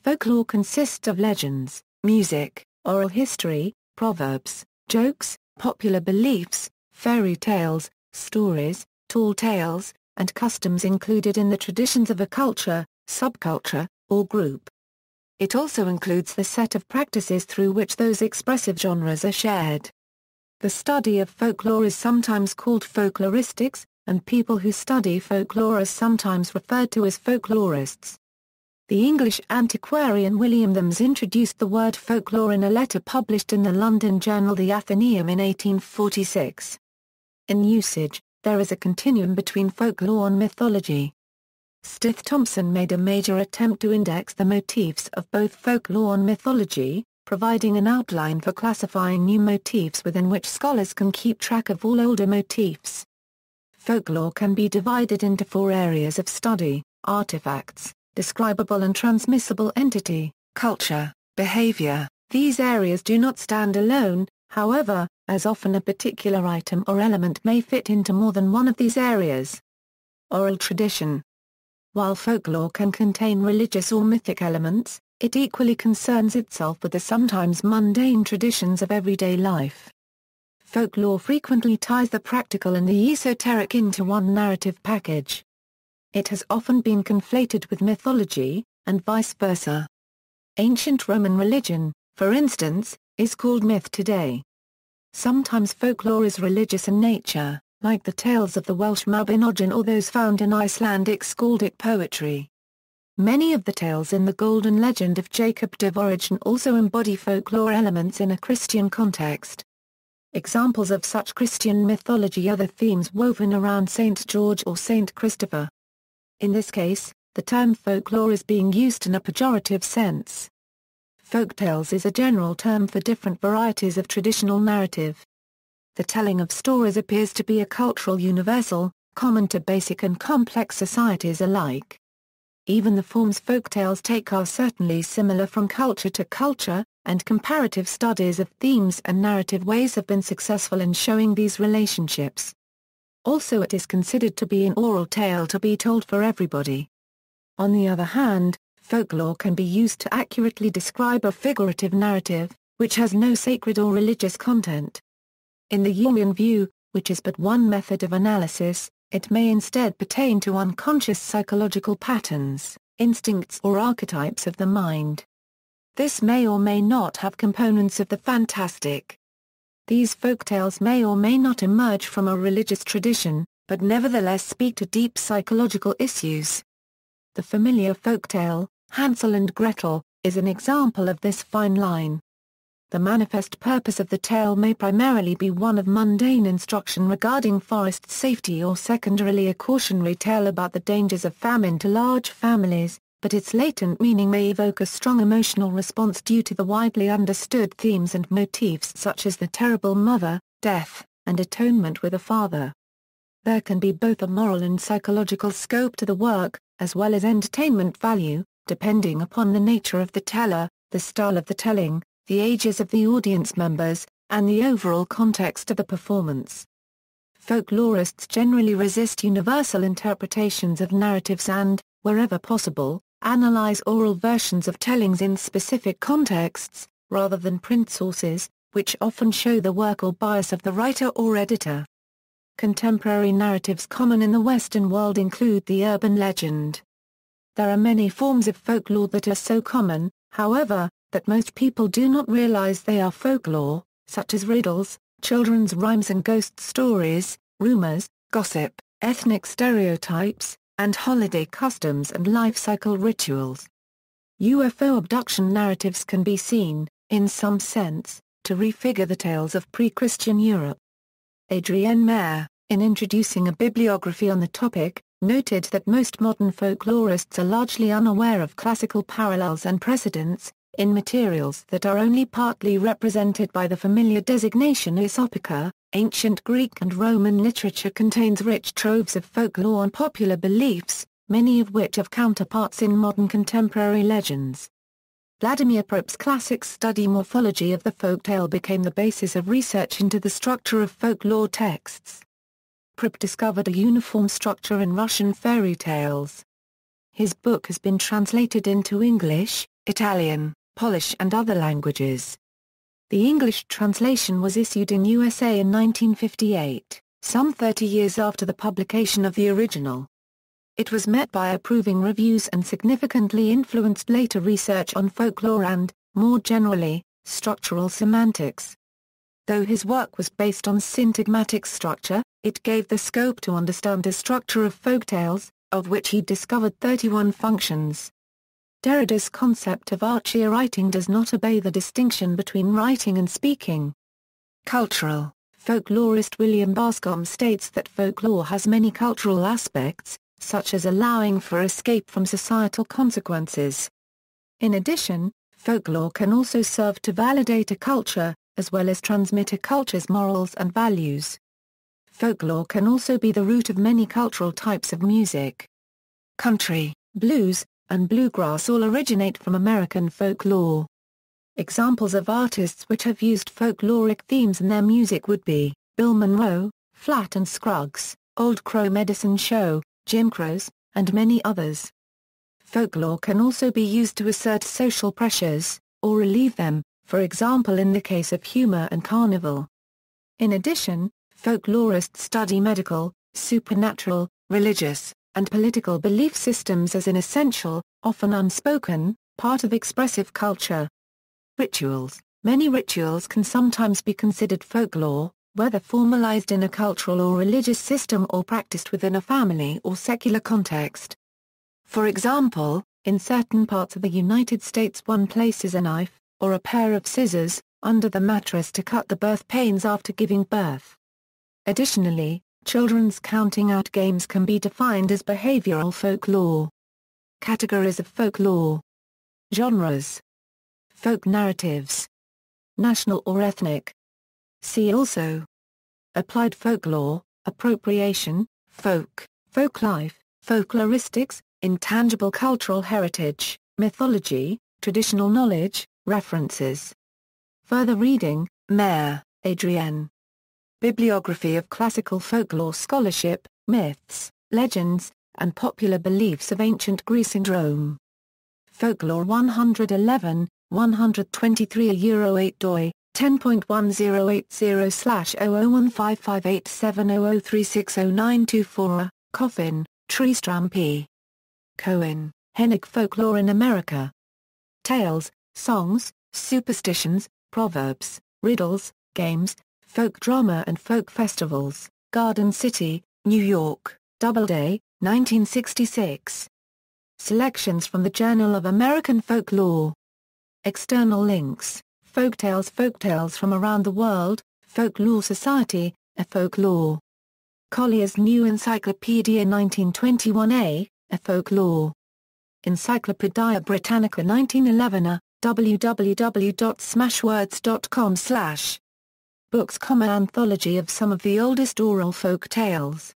Folklore consists of legends, music, oral history, proverbs, jokes, popular beliefs, fairy tales, stories, tall tales, and customs included in the traditions of a culture, subculture, or group. It also includes the set of practices through which those expressive genres are shared. The study of folklore is sometimes called folkloristics, and people who study folklore are sometimes referred to as folklorists. The English antiquarian William Thoms introduced the word folklore in a letter published in the London journal The Athenaeum in 1846. In usage, there is a continuum between folklore and mythology. Stith Thompson made a major attempt to index the motifs of both folklore and mythology, providing an outline for classifying new motifs within which scholars can keep track of all older motifs. Folklore can be divided into 4 areas of study: artifacts, describable and transmissible entity, culture, behavior. These areas do not stand alone, however, as often a particular item or element may fit into more than one of these areas. Oral tradition. While folklore can contain religious or mythic elements, it equally concerns itself with the sometimes mundane traditions of everyday life. Folklore frequently ties the practical and the esoteric into one narrative package. It has often been conflated with mythology, and vice versa. Ancient Roman religion, for instance, is called myth today. Sometimes folklore is religious in nature, like the tales of the Welsh Mabinogion or those found in Icelandic skaldic poetry. Many of the tales in the Golden Legend of Jacob de Origin also embody folklore elements in a Christian context. Examples of such Christian mythology are the themes woven around Saint George or Saint Christopher. In this case, the term folklore is being used in a pejorative sense. Folktales is a general term for different varieties of traditional narrative. The telling of stories appears to be a cultural universal, common to basic and complex societies alike. Even the forms folktales take are certainly similar from culture to culture, and comparative studies of themes and narrative ways have been successful in showing these relationships. Also, it is considered to be an oral tale to be told for everybody. On the other hand, folklore can be used to accurately describe a figurative narrative, which has no sacred or religious content. In the Jungian view, which is but one method of analysis, it may instead pertain to unconscious psychological patterns, instincts or archetypes of the mind. This may or may not have components of the fantastic. These folktales may or may not emerge from a religious tradition, but nevertheless speak to deep psychological issues. The familiar folktale, Hansel and Gretel, is an example of this fine line. The manifest purpose of the tale may primarily be one of mundane instruction regarding forest safety or secondarily a cautionary tale about the dangers of famine to large families, but its latent meaning may evoke a strong emotional response due to the widely understood themes and motifs such as the terrible mother, death, and atonement with a father. There can be both a moral and psychological scope to the work, as well as entertainment value, depending upon the nature of the teller, the style of the telling, the ages of the audience members, and the overall context of the performance. Folklorists generally resist universal interpretations of narratives and, wherever possible, analyze oral versions of tellings in specific contexts, rather than print sources, which often show the work or bias of the writer or editor. Contemporary narratives common in the Western world include the urban legend. There are many forms of folklore that are so common, however, that most people do not realize they are folklore, such as riddles, children's rhymes and ghost stories, rumors, gossip, ethnic stereotypes, and holiday customs and life cycle rituals. UFO abduction narratives can be seen, in some sense, to refigure the tales of pre-Christian Europe. Adrienne Mayer, in introducing a bibliography on the topic, noted that most modern folklorists are largely unaware of classical parallels and precedents, in materials that are only partly represented by the familiar designation Aesopica. Ancient Greek and Roman literature contains rich troves of folklore and popular beliefs, many of which have counterparts in modern contemporary legends. Vladimir Prop's classic study Morphology of the Folktale became the basis of research into the structure of folklore texts. Prop discovered a uniform structure in Russian fairy tales. His book has been translated into English, Italian, Polish and other languages. The English translation was issued in USA in 1958, some 30 years after the publication of the original. It was met by approving reviews and significantly influenced later research on folklore and, more generally, structural semantics. Though his work was based on syntagmatic structure, it gave the scope to understand the structure of folktales, of which he discovered 31 functions. Derrida's concept of archaea writing does not obey the distinction between writing and speaking. Cultural folklorist William Thoms states that folklore has many cultural aspects, such as allowing for escape from societal consequences. In addition, folklore can also serve to validate a culture, as well as transmit a culture's morals and values. Folklore can also be the root of many cultural types of music. Country, blues, and bluegrass all originate from American folklore. Examples of artists which have used folkloric themes in their music would be Bill Monroe, Flat and Scruggs, Old Crow Medicine Show, Jim Crows, and many others. Folklore can also be used to assert social pressures, or relieve them, for example in the case of humor and carnival. In addition, folklorists study medical, supernatural, religious, and political belief systems as an essential, often unspoken, part of expressive culture. Rituals. Many rituals can sometimes be considered folklore, whether formalized in a cultural or religious system or practiced within a family or secular context. For example, in certain parts of the United States one places a knife, or a pair of scissors, under the mattress to cut the birth pains after giving birth. Additionally, children's counting out games can be defined as behavioral folklore. Categories of folklore. Genres. Folk narratives. National or ethnic. See also. Applied folklore, appropriation, folk, folklife, folkloristics, intangible cultural heritage, mythology, traditional knowledge, references. Further reading, Mayer, Adrienne. Bibliography of Classical Folklore Scholarship, Myths, Legends, and Popular Beliefs of Ancient Greece and Rome. Folklore 111, 123 8 doi, 10.1080/001558700360924, Coffin, Tristram P. Cohen, Hennig Folklore in America. Tales, songs, superstitions, proverbs, riddles, games, folk drama and folk festivals, Garden City, New York, Doubleday, 1966. Selections from the Journal of American Folklore. External links, Folktales from Around the World, Folklore Society, A Folklore. Collier's New Encyclopedia 1921a, A Folklore. Encyclopaedia Britannica 1911 www.smashwords.com/. Books, Anthology of some of the oldest oral folk tales.